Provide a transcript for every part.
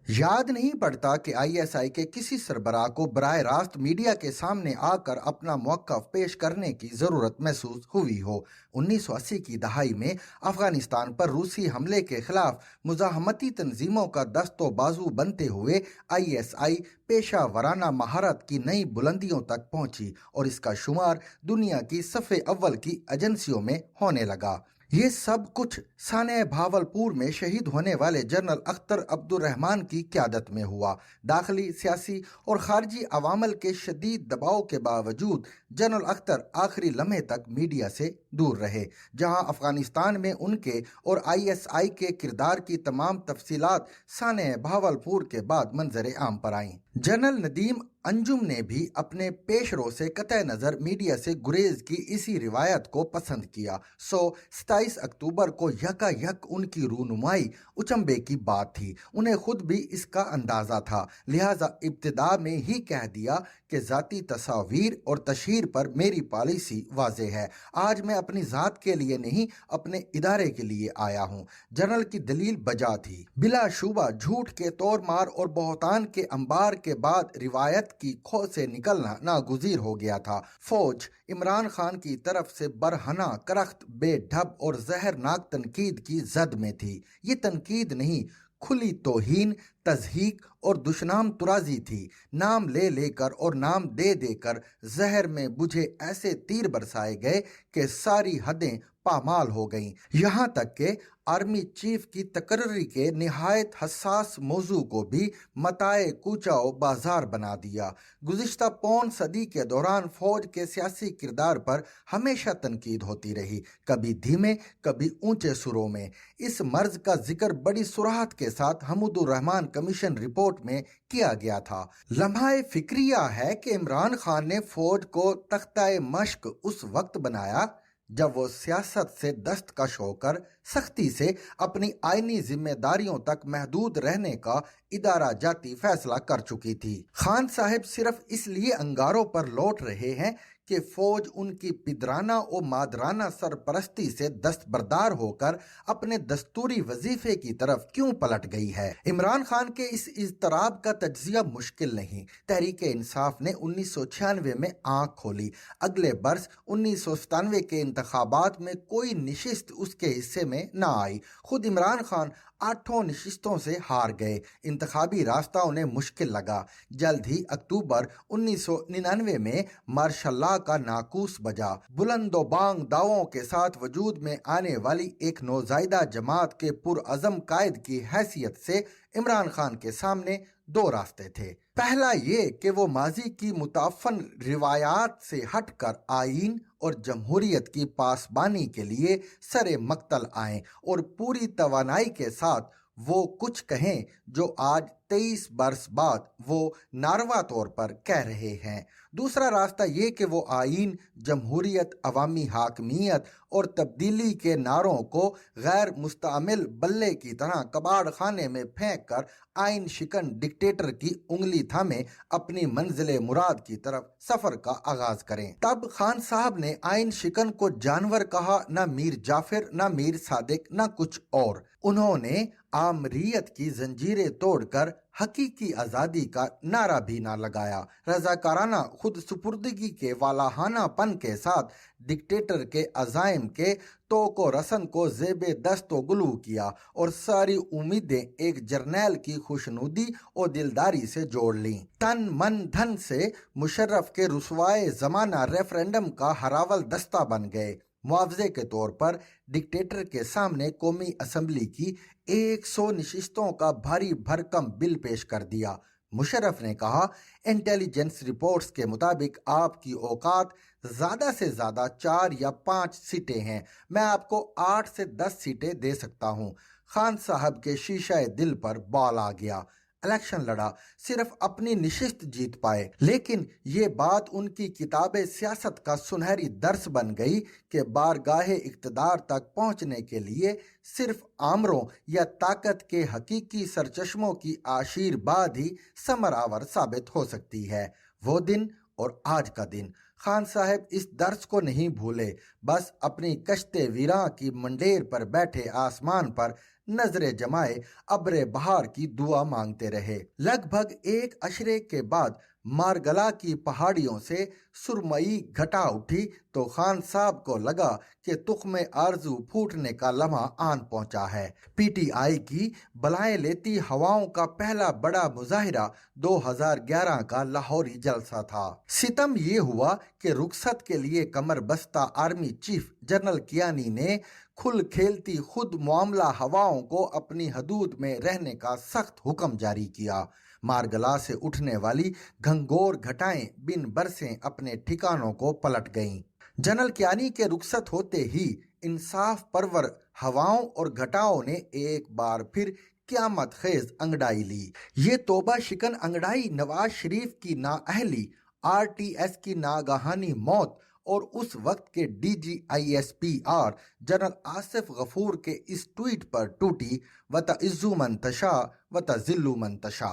याद नहीं पड़ता कि आईएसआई के किसी सरबराह को बराह रास्त मीडिया के सामने आकर अपना मौक़िफ़ पेश करने की ज़रूरत महसूस हुई हो। 1980 की दहाई में अफ़गानिस्तान पर रूसी हमले के खिलाफ मुज़ाहमती तंजीमों का दस्तो बाजू बनते हुए आईएसआई पेशा वराना महारत की नई बुलंदियों तक पहुंची और इसका शुमार दुनिया की सफ़े अव्वल की एजेंसियों में होने लगा। ये सब कुछ साने भावलपुर में शहीद होने वाले जनरल अख्तर अब्दुर्रहमान की क़यादत में हुआ। दाखिली सियासी और खारजी अवामल के शदीद दबाव के बावजूद जनरल अख्तर आखिरी लम्हे तक मीडिया से दूर रहे, जहां अफगानिस्तान में उनके और आईएसआई के किरदार की तमाम तफसीलात साने भावलपुर के बाद मंजर आम पर आईं। जनरल नदीम अंजुम ने भी अपने पेशरो से कतई नज़र मीडिया से गुरेज की इसी रिवायत को पसंद किया। 27 अक्टूबर को यकायक उनकी रूनुमाई उचंबे की बात थी। उन्हें खुद भी इसका अंदाज़ा था, लिहाजा इब्तिदा में ही कह दिया कि ज़ाती तस्वीर और तशहीर पर मेरी पॉलिसी वाज़ेह है। आज मैं अपनी ज़ात के लिए नहीं, अपने इदारे के लिए आया हूँ। जनरल की दलील बजा थी। बिलाशुबा झूठ के तोड़ मार और बहतान के अंबार के बाद रिवायत की खो से निकलना नागुज़ीर हो गया था। फौज इमरान खान की तरफ से बरहना करख्त बेढब और जहरनाक तनकीद की जद में थी। ये तनकीद नहीं, खुली तौहीन, तज़हीक और दुश्नाम तुराजी थी। नाम ले लेकर और नाम दे देकर जहर में बुझे ऐसे तीर बरसाए गए कि सारी हदें पामाल हो गईं। यहाँ तक कि आर्मी चीफ की तकर्री के निहायत हसास मौजू को भी मताए कूचाओ बाजार बना दिया। गुज़िश्ता पौन सदी के दौरान फौज के सियासी किरदार पर हमेशा तनकीद होती रही, कभी धीमे कभी ऊंचे सुरों में। इस मर्ज का जिक्र बड़ी सुराहत के साथ हमूदुर रहमान कमीशन रिपोर्ट में किया गया था। लम्हा फिक्रिया है कि इमरान खान ने फौज को तख्ता मश्क उस वक्त बनाया जब वो सियासत से दस्तकश होकर सख्ती से अपनी आईनी जिम्मेदारियों तक महदूद रहने का इदारा जाती फैसला कर चुकी थी। खान साहब सिर्फ इसलिए अंगारों पर लौट रहे हैं कि फौज उनकी पिदराना और मादराना सरपरस्ती से दस्तबरदार होकर अपने दस्तूरी वजीफे की तरफ क्यों पलट गई है। इमरान खान के इस इज़्तराब का तज्जिया मुश्किल नहीं। तहरीक इंसाफ ने 1996 में आंख खोली। अगले बरस 1997 के इंतखाबात में कोई नशिस्त उसके हिस्से में ना आई। खुद इमरान खान 8 नशिस्तों से हार गए। इंतखाबी रास्ता उन्हें मुश्किल लगा। जल्द ही अक्टूबर 1999 में मार्शल का नाकूस बजा। बुलंदोबांग दावों के साथ वजूद में आने वाली एक नौजायदा जमात के पुरअज़म कायद की हैसियत से इमरान खान के सामने दो रास्ते थे। पहला ये कि वो माजी की मुताफ़न रिवायात से हटकर आईन और जमहूरियत की पासबानी के लिए सरे मक्तल आएं और पूरी तवानाई के साथ वो कुछ कहें जो आज 23 बरस बाद वो नारवा तौर पर कह रहे हैं। दूसरा रास्ता ये कि वो आईन, जमहूरियत, अवामी हाकमियत और तब्दीली के नारों को गैर मुस्तअमिल बल्ले की तरह कबाड़ खाने में फेंक कर आइन शिकन डिक्टेटर की उंगली थामे अपनी मंजिल मुराद की तरफ सफर का आगाज करें। तब खान साहब ने आइन शिकन को जानवर कहा, ना मीर जाफिर, ना मीर सादिक, ना कुछ और। उन्होंने आमरीयत की जंजीरें तोड़कर हकीकी आज़ादी का नारा भी ना लगाया। रजाकाराना खुद सुपुर्दगी के वालाहानापन के साथ डिक्टेटर के अज़ाइम के तोको रसन को ज़ेबे दस्तो गुलू किया और सारी उम्मीदें एक जर्नैल की खुशनुदी और दिलदारी से जोड़ लीं। तन मन धन से मुशर्रफ के रुसवाए ज़माना रेफरेंडम का हरावल दस्ता बन गए। मुआवजे के तौर पर डिक्टेटर के सामने कौमी असम्बली की 100 नशिस्तों का भारी भरकम बिल पेश कर दिया। मुशर्रफ ने कहा, इंटेलिजेंस रिपोर्ट्स के मुताबिक आपकी औकात ज़्यादा से ज़्यादा 4 या 5 सीटें हैं। मैं आपको 8 से 10 सीटें दे सकता हूँ। खान साहब के शीशे दिल पर बॉल आ गया। इलेक्शन लड़ा, सिर्फ अपनी निशिस्त जीत पाए, लेकिन ये बात उनकी किताबे सियासत का सुनहरी दर्स बन गई कि बारगाहे इक़्तिदार तक पहुंचने के लिए सिर्फ आमरों या ताकत के हकीकी सरचश्मों की आशीर्वाद ही समरावर साबित हो सकती है। वो दिन और आज का दिन खान साहब इस दर्स को नहीं भूले, बस अपनी कश्ते वीरां की मंडेर पर बैठे आसमान पर नजरे जमाए अब्रे बहार की दुआ मांगते रहे। लगभग एक अशरे के बाद मारगला की पहाड़ियों से सुरमई घटा उठी तो खान साहब को लगा कि तुख्मे आरजू फूटने का लम्हा आन पहुंचा है। पीटीआई की बलाएं लेती हवाओं का पहला बड़ा मुजाहिरा 2011 का लाहौरी जलसा था। सितम ये हुआ कि रुखसत के लिए कमर बस्ता आर्मी चीफ जनरल कियानी ने खुल खेलती खुद मामला हवाओं को अपनी हदूद में रहने का सख्त हुक्म जारी किया। मारगला से उठने वाली घंघोर घटाएं बिन बरसें अपने ठिकानों को पलट गईं। जनरल कियानी के रुखसत होते ही इंसाफ परवर हवाओं और घटाओं ने एक बार फिर क्यामत खेज अंगड़ाई ली। ये तोबा शिकन अंगड़ाई नवाज शरीफ की नाअहली, आरटीएस की नागहानी मौत और उस वक्त के DGISPR जनरल आसिफ गफूर के इस ट्वीट पर टूटी, वतइज्जु मन तशा वतजिल्लु मन तशा।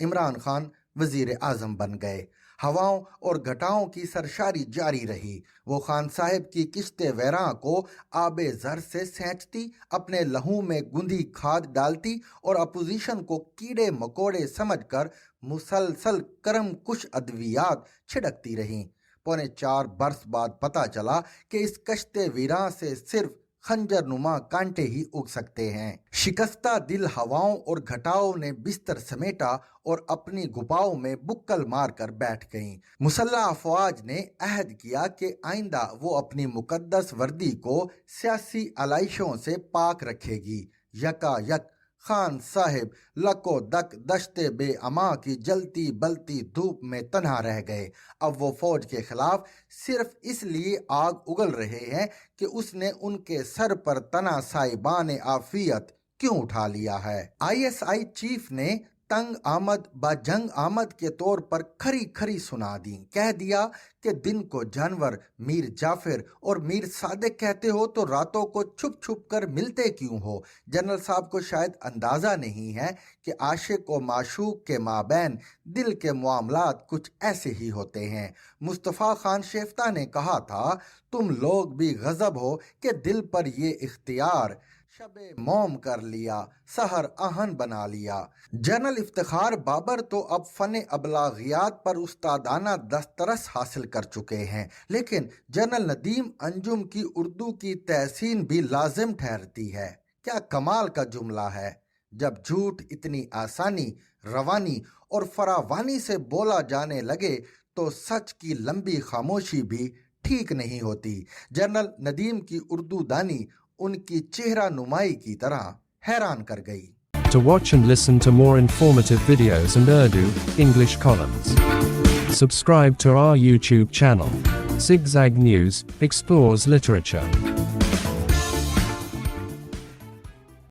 इमरान खान वजीर आजम बन गए। हवाओं और घटाओं की सरशारी जारी रही। वो खान साहब की किश्ते वैरां को आबे जर से सेंचती, अपने लहू में गुंदी खाद डालती और अपोजिशन को कीड़े मकोड़े समझकर मुसलसल करम कुश अद्वियात छिड़कती रहीं। 4.25 बरस बाद पता चला कि इस कश्ते वीरां से सिर्फ खंजर नुमा कांटे ही उग सकते हैं। शिकस्ता दिल हवाओं और घटाओं ने बिस्तर समेटा और अपनी गुफाओं में बुक्कल मारकर बैठ गईं। मुसल्लह अफवाज ने अहद किया कि आइंदा वो अपनी मुकद्दस वर्दी को सियासी आलाइशों से पाक रखेगी। यकायक खान साहब लको दक दश्ते बे अमा की जलती बलती धूप में तन्हा रह गए। अब वो फौज के खिलाफ सिर्फ इसलिए आग उगल रहे हैं कि उसने उनके सर पर तना साहिबान आफियत क्यों उठा लिया है। ISI चीफ ने तंग आमद बाजंग आमद के तौर पर खरी खरी सुना दी। कह दिया कि दिन को जानवर मीर जाफर और मीर सादिक कहते हो तो रातों को छुप छुप कर मिलते क्यों हो। जनरल साहब को शायद अंदाजा नहीं है कि आशिक व माशूक के माबैन दिल के मामलात कुछ ऐसे ही होते हैं। मुस्तफ़ा खान शेफ्ता ने कहा था, तुम लोग भी गजब हो कि दिल पर ये इख्तियार शबे मोम कर लिया, सहर आहन बना लिया। जनरल इफ्तिखार बाबर तो अब फन अबलागियात पर उस्तादाना दस्तरस हासिल कर चुके हैं, लेकिन जनरल नदीम अंजुम की उर्दू की तहसीन भी लाजिम ठहरती है। क्या कमाल का जुमला है। जब झूठ इतनी आसानी, रवानी और फरावानी से बोला जाने लगे तो सच की लंबी खामोशी भी ठीक नहीं होती। जनरल नदीम की उर्दू दानी उनकी चेहरा नुमाई की तरह हैरान कर गई। To watch and listen to more informative videos and Urdu, English columns, subscribe to our YouTube channel. Zigzag News explores literature.